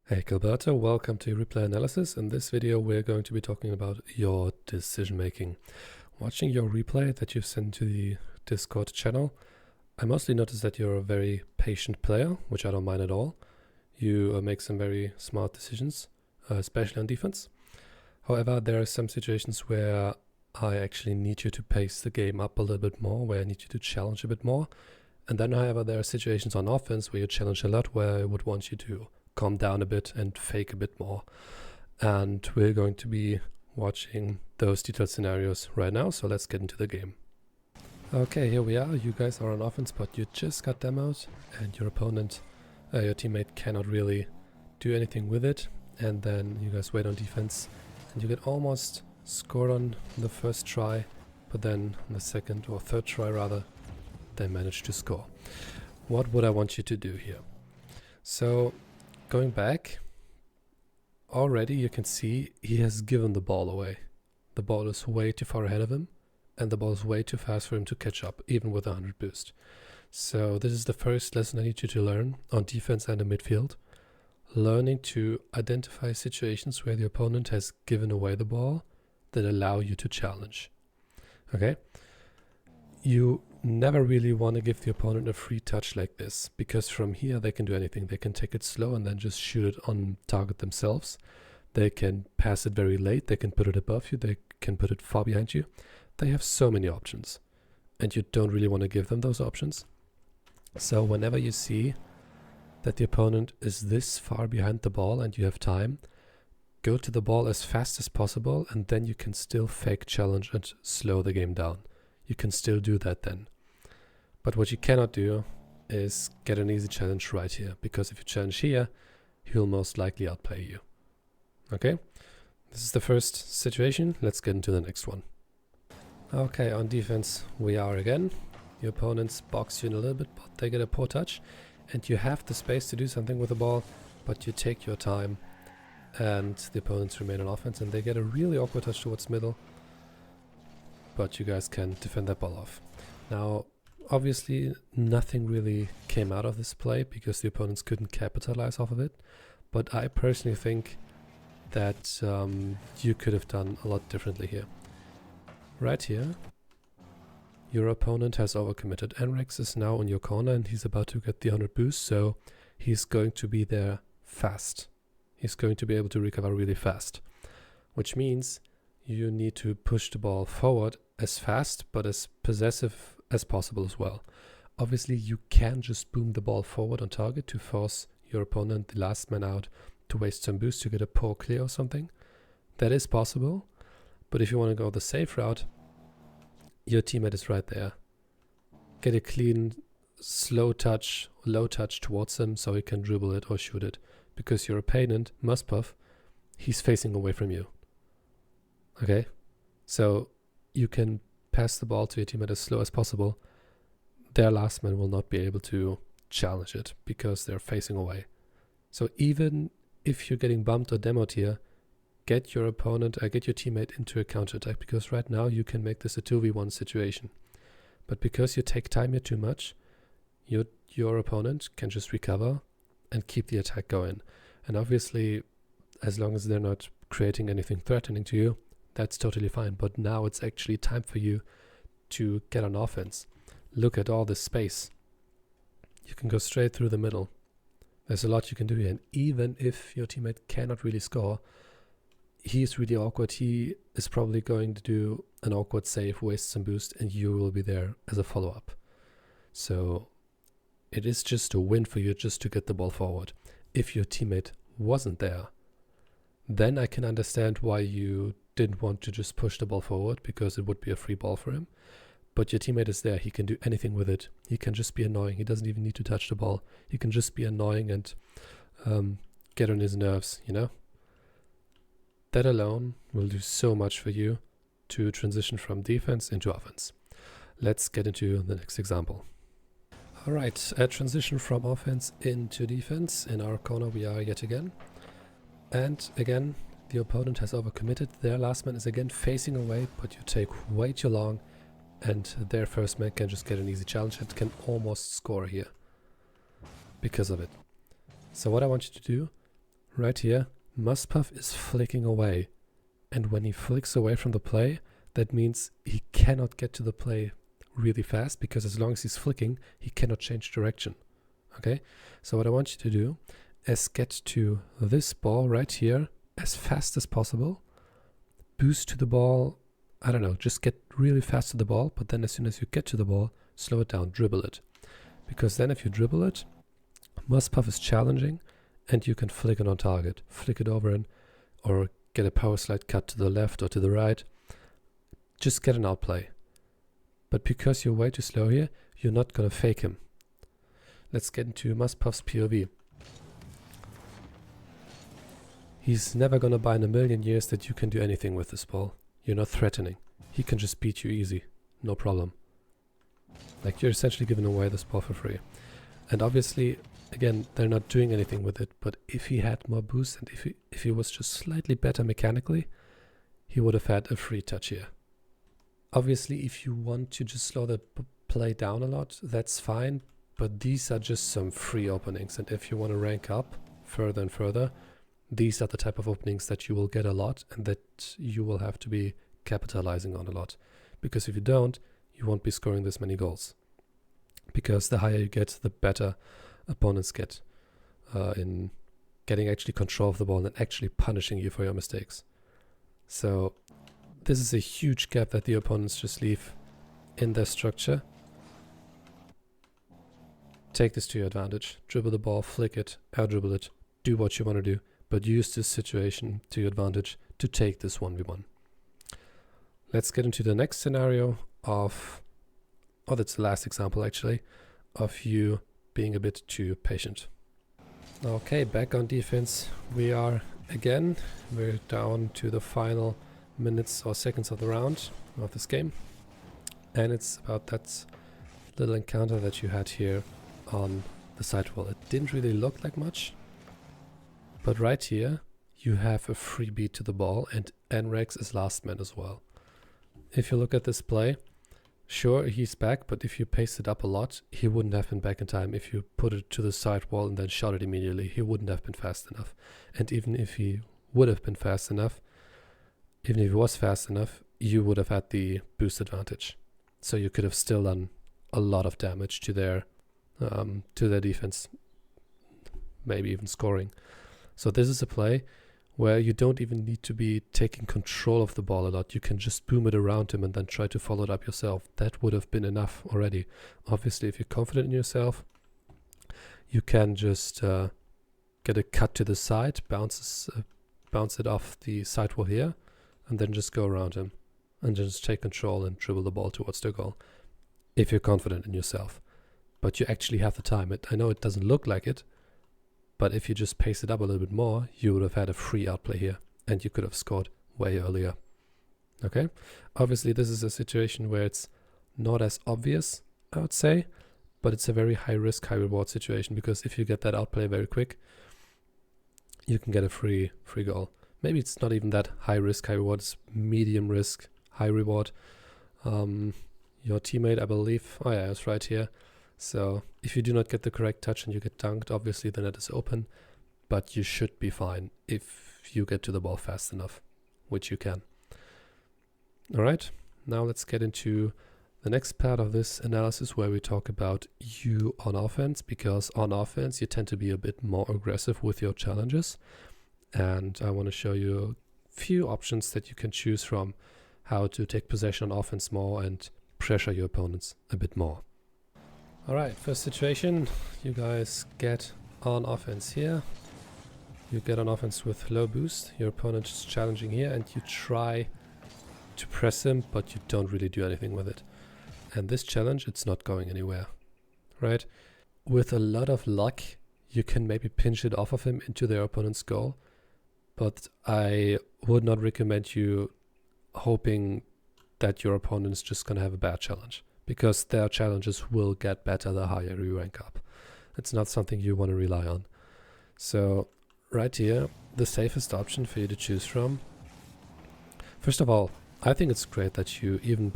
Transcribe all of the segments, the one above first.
Hey Kelberto, welcome to Replay Analysis. In this video we're going to be talking about your decision making. Watching your replay that you've sent to the Discord channel, I mostly noticed that you're a very patient player, which I don't mind at all. You make some very smart decisions, especially on defense. However, there are some situations where I actually need you to pace the game up a little bit more, where I need you to challenge a bit more. And then, however, there are situations on offense where you challenge a lot, where I would want you to calm down a bit and fake a bit more. And we're going to be watching those detailed scenarios right now, so let's get into the game. Okay, here we are. You guys are on offense, but you just got demoed and your opponent, your teammate cannot really do anything with it. And then you guys wait on defense and you get almost scored on the first try, but then on the second or third try rather, they manage to score. What would I want you to do here? So going back, already you can see he has given the ball away. The ball is way too far ahead of him, and the ball is way too fast for him to catch up, even with 100 boost. So this is the first lesson I need you to learn on defense and in midfield. Learning to identify situations where the opponent has given away the ball that allow you to challenge. Okay? You never really want to give the opponent a free touch like this, because from here they can do anything. They can take it slow and then just shoot it on target themselves. They can pass it very late. They can put it above you. They can put it far behind you. They have so many options, and you don't really want to give them those options. So whenever you see that the opponent is this far behind the ball and you have time, go to the ball as fast as possible, and then you can still fake challenge and slow the game down. You can still do that then. But what you cannot do is get an easy challenge right here, because if you challenge here, he'll most likely outplay you. Okay? This is the first situation. Let's get into the next one. Okay, on defense we are again. Your opponents box you in a little bit, but they get a poor touch. And you have the space to do something with the ball, but you take your time. And the opponents remain on offense, and they get a really awkward touch towards middle. But you guys can defend that ball off. Now, obviously, nothing really came out of this play because the opponents couldn't capitalize off of it. But I personally think that you could have done a lot differently here. Right here, your opponent has overcommitted. Enrex is now in your corner and he's about to get the 100 boost, so he's going to be there fast. He's going to be able to recover really fast, which means you need to push the ball forward as fast but as possessive as possible as well. Obviously, you can just boom the ball forward on target to force your opponent, the last man out, to waste some boost to get a poor clear or something. That is possible, but if you want to go the safe route, your teammate is right there. Get a clean, slow touch, low touch towards him so he can dribble it or shoot it, because your opponent, Muspuff, he's facing away from you. Okay, so you can pass the ball to your teammate as slow as possible. Their last man will not be able to challenge it because they're facing away. So even if you're getting bumped or demoed here, get your opponent, get your teammate into a counterattack, because right now you can make this a 2v1 situation. But because you take time here too much, your opponent can just recover and keep the attack going. And obviously, as long as they're not creating anything threatening to you, that's totally fine. But now it's actually time for you to get on offense. Look at all this space. You can go straight through the middle. There's a lot you can do here. And even if your teammate cannot really score, he's really awkward. He is probably going to do an awkward save, waste some boost, and you will be there as a follow-up. So it is just a win for you just to get the ball forward. If your teammate wasn't there, then I can understand why you didn't want to just push the ball forward, because it would be a free ball for him. But your teammate is there. He can do anything with it. He can just be annoying. He doesn't even need to touch the ball. He can just be annoying and get on his nerves, you know? That alone will do so much for you to transition from defense into offense. Let's get into the next example. Alright, a transition from offense into defense. In our corner we are yet again. And again, the opponent has overcommitted. Their last man is again facing away, but you take way too long, and their first man can just get an easy challenge and can almost score here because of it. So what I want you to do right here, Muspuff is flicking away. And when he flicks away from the play, that means he cannot get to the play really fast, because as long as he's flicking, he cannot change direction. Okay? So what I want you to do is get to this ball right here as fast as possible. Boost to the ball. I don't know, just get really fast to the ball, but then as soon as you get to the ball, slow it down, dribble it. Because then if you dribble it, Muspuff is challenging, and you can flick it on target. Flick it over in, or get a power slide cut to the left or to the right. Just get an outplay. But because you're way too slow here, you're not going to fake him. Let's get into Muspuff's POV. He's never going to buy in a million years that you can do anything with this ball. You're not threatening. He can just beat you easy. No problem. Like, you're essentially giving away this ball for free. And obviously, again, they're not doing anything with it, but if he had more boost and if he was just slightly better mechanically, he would have had a free touch here. Obviously, if you want to just slow the play down a lot, that's fine, but these are just some free openings, and if you want to rank up further and further, these are the type of openings that you will get a lot and that you will have to be capitalizing on a lot. Because if you don't, you won't be scoring this many goals. Because the higher you get, the better opponents get in getting actually control of the ball and actually punishing you for your mistakes. So this is a huge gap that the opponents just leave in their structure. Take this to your advantage. Dribble the ball, flick it, out-dribble it, do what you want to do, but use this situation to your advantage to take this 1v1. Let's get into the next scenario of, oh, that's the last example actually, of you being a bit too patient. Okay, back on defense we are again. We're down to the final minutes or seconds of the round of this game. And it's about that little encounter that you had here on the sidewall. It didn't really look like much, but right here you have a free beat to the ball, and Nrex is last man as well. If you look at this play, sure, he's back, but if you pace it up a lot, he wouldn't have been back in time. If you put it to the sidewall and then shot it immediately, he wouldn't have been fast enough. And even if he would have been fast enough, even if he was fast enough, you would have had the boost advantage. So you could have still done a lot of damage to their defense, maybe even scoring. So this is a play where you don't even need to be taking control of the ball a lot. You can just boom it around him and then try to follow it up yourself. That would have been enough already. Obviously, if you're confident in yourself, you can just get a cut to the side, bounce it off the sidewall here, and then just go around him and just take control and dribble the ball towards the goal. If you're confident in yourself. But you actually have the time. I know it doesn't look like it, but if you just pace it up a little bit more, you would have had a free outplay here, and you could have scored way earlier. Okay? Obviously, this is a situation where it's not as obvious, I would say, but it's a very high risk, high reward situation, because if you get that outplay very quick, you can get a free goal. Maybe it's not even that high risk, high reward. It's medium risk, high reward. Your teammate, I believe, oh yeah, it's right here. So if you do not get the correct touch and you get dunked, obviously the net is open, but you should be fine if you get to the ball fast enough, which you can. All right, now let's get into the next part of this analysis where we talk about you on offense, because on offense you tend to be a bit more aggressive with your challenges. And I want to show you a few options that you can choose from, how to take possession on offense more and pressure your opponents a bit more. Alright, first situation, you guys get on offense here. You get on offense with low boost. Your opponent is challenging here and you try to press him, but you don't really do anything with it. And this challenge, it's not going anywhere, right? With a lot of luck, you can maybe pinch it off of him into their opponent's goal, but I would not recommend you hoping that your opponent's just going to have a bad challenge, because their challenges will get better the higher you rank up. It's not something you want to rely on. So right here, the safest option for you to choose from. First of all, I think it's great that you, even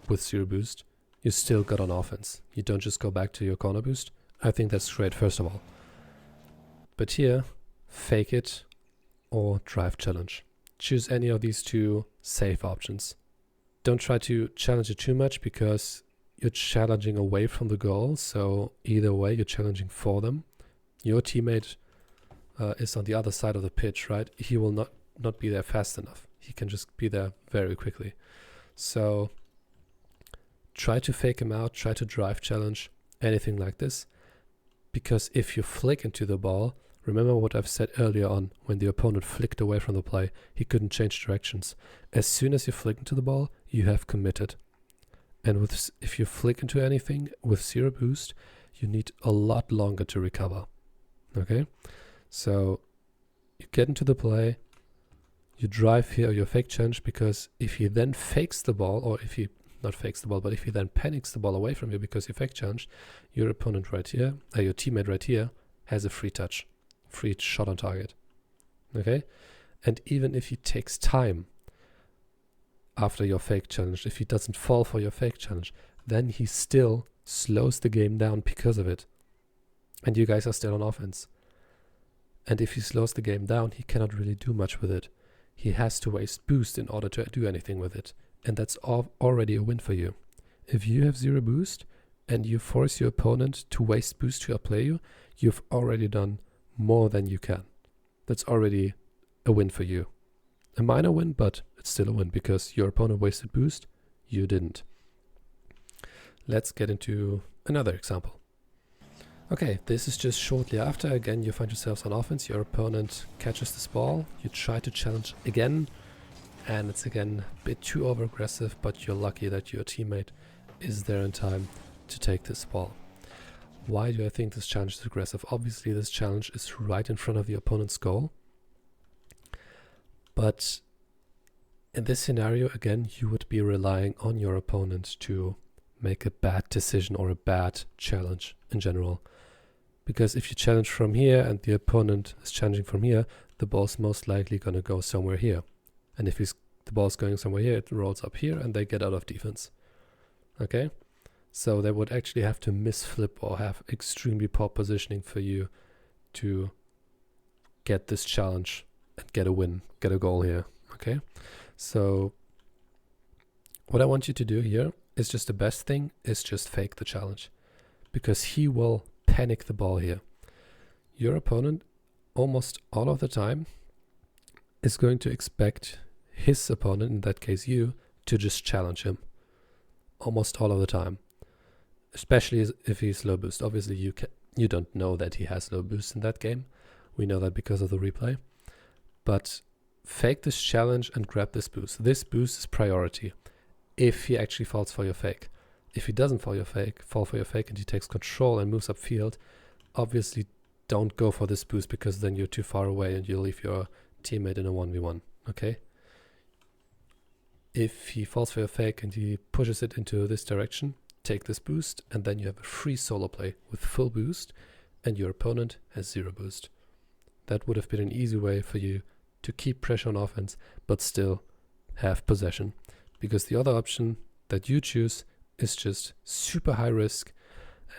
with zero boost, you still got on offense. You don't just go back to your corner boost. I think that's great, first of all. But here, fake it, or drive challenge. Choose any of these two safe options. Don't try to challenge it too much because you're challenging away from the goal. So either way, you're challenging for them. Your teammate is on the other side of the pitch, right? He will not be there fast enough. He can just be there very quickly. So try to fake him out, try to drive challenge, anything like this. Because if you flick into the ball, remember what I've said earlier on, when the opponent flicked away from the play, he couldn't change directions. As soon as you flick into the ball, you have committed. And if you flick into anything with 0 boost, you need a lot longer to recover. Okay? So you get into the play, you drive here your fake challenge, because if he then fakes the ball, or if he not fakes the ball, but if he then panics the ball away from you because you fake challenge, your opponent right here, your teammate right here, has a free touch, free shot on target. Okay? And even if he takes time after your fake challenge, if he doesn't fall for your fake challenge, then he still slows the game down because of it. And you guys are still on offense. And if he slows the game down, he cannot really do much with it. He has to waste boost in order to do anything with it. And that's already a win for you. If you have 0 boost and you force your opponent to waste boost to outplay you, you've already done more than you can. That's already a win for you. A minor win, but it's still a win because your opponent wasted boost, you didn't. Let's get into another example. Okay, this is just shortly after. Again, you find yourselves on offense. Your opponent catches this ball. You try to challenge again. And it's again a bit too over-aggressive, but you're lucky that your teammate is there in time to take this ball. Why do I think this challenge is aggressive? Obviously, this challenge is right in front of the opponent's goal. But in this scenario, again, you would be relying on your opponent to make a bad decision or a bad challenge in general. Because if you challenge from here and the opponent is challenging from here, the ball's most likely going to go somewhere here. And if the ball's going somewhere here, it rolls up here and they get out of defense. Okay? So they would actually have to misflip or have extremely poor positioning for you to get this challenge and get a win, get a goal here. Okay? So what I want you to do here is just the best thing is just fake the challenge. Because he will panic the ball here. Your opponent, almost all of the time, is going to expect his opponent, in that case you, to just challenge him. Almost all of the time. Especially if he's low boost. Obviously you don't know that he has low boost in that game. We know that because of the replay. But fake this challenge and grab this boost. This boost is priority. If he actually falls for your fake. If he doesn't fall for your fake and he takes control and moves upfield, obviously don't go for this boost because then you're too far away and you'll leave your teammate in a 1v1, okay? If he falls for your fake and he pushes it into this direction, take this boost and then you have a free solo play with full boost and your opponent has 0 boost. That would have been an easy way for you to keep pressure on offense but still have possession. Because the other option that you choose is just super high risk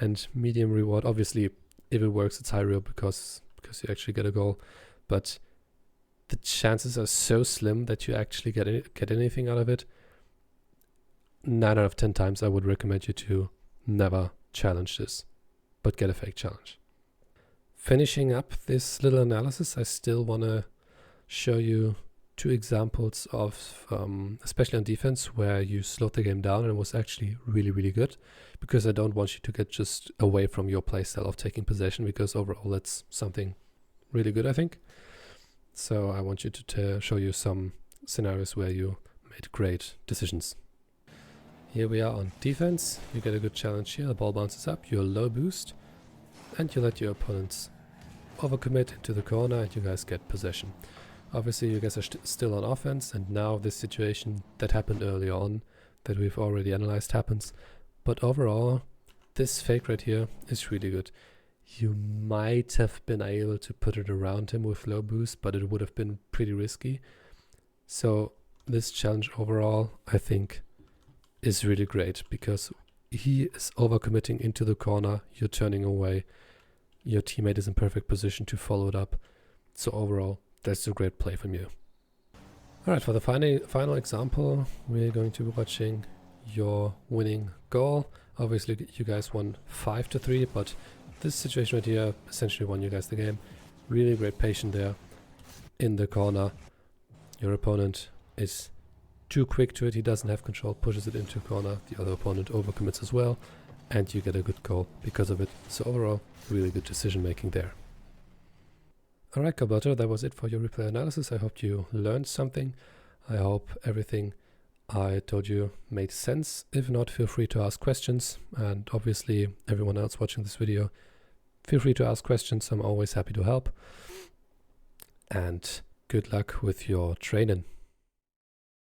and medium reward. Obviously, if it works, it's high reward because you actually get a goal. But the chances are so slim that you actually get anything out of it. 9 out of 10 times I would recommend you to never challenge this, but get a fake challenge. Finishing up this little analysis, I still want to show you 2 examples of, especially on defense, where you slowed the game down and it was actually really, really good. Because I don't want you to get just away from your playstyle of taking possession, because overall that's something really good, I think. So I want you to show you some scenarios where you made great decisions. Here we are on defense. You get a good challenge here. The ball bounces up, you're low boost, and you let your opponents overcommit into the corner and you guys get possession. Obviously you guys are still on offense, and now this situation that happened earlier on that we've already analyzed happens. But overall, this fake right here is really good. You might have been able to put it around him with low boost, but it would have been pretty risky. So this challenge overall, I think, is really great because he is overcommitting into the corner, you're turning away, your teammate is in perfect position to follow it up. So overall, that's a great play from you. Alright, for the final example, we're going to be watching your winning goal. Obviously you guys won 5-3, but this situation right here essentially won you guys the game. Really great patience there in the corner. Your opponent is too quick to it, he doesn't have control, pushes it into corner, the other opponent overcommits as well, and you get a good goal because of it. So overall, really good decision making there. Alright, Kelberto, that was it for your replay analysis. I hope you learned something. I hope everything I told you made sense. If not, feel free to ask questions, and obviously everyone else watching this video, feel free to ask questions. I'm always happy to help. And good luck with your training.